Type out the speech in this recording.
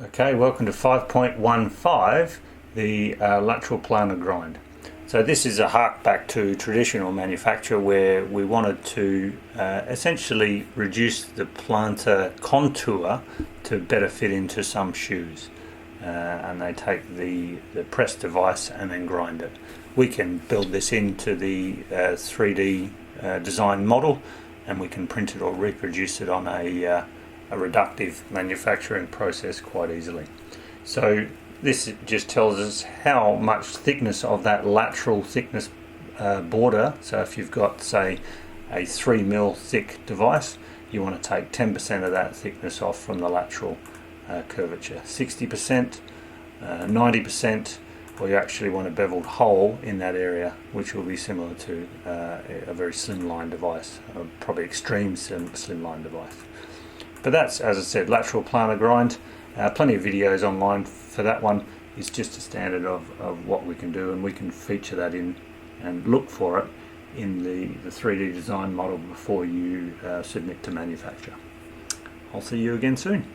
Okay, welcome to 5.15, the lateral planar grind. So this is a hark back to traditional manufacture where we wanted to essentially reduce the plantar contour to better fit into some shoes. And they take the press device and then grind it. We can build this into the 3D design model, and we can print it or reproduce it on a reductive manufacturing process quite easily. So this just tells us how much thickness of that lateral thickness border. So if you've got, say, a 3mm thick device, you want to take 10% of that thickness off from the lateral curvature. 60%, 90%, or you actually want a beveled hole in that area, which will be similar to a very slimline device, probably extreme slimline device. But that's, as I said, lateral planar grind. Plenty of videos online for that one. It's just a standard of what we can do, and we can feature that in and look for it in the 3D design model before you submit to manufacture. I'll see you again soon.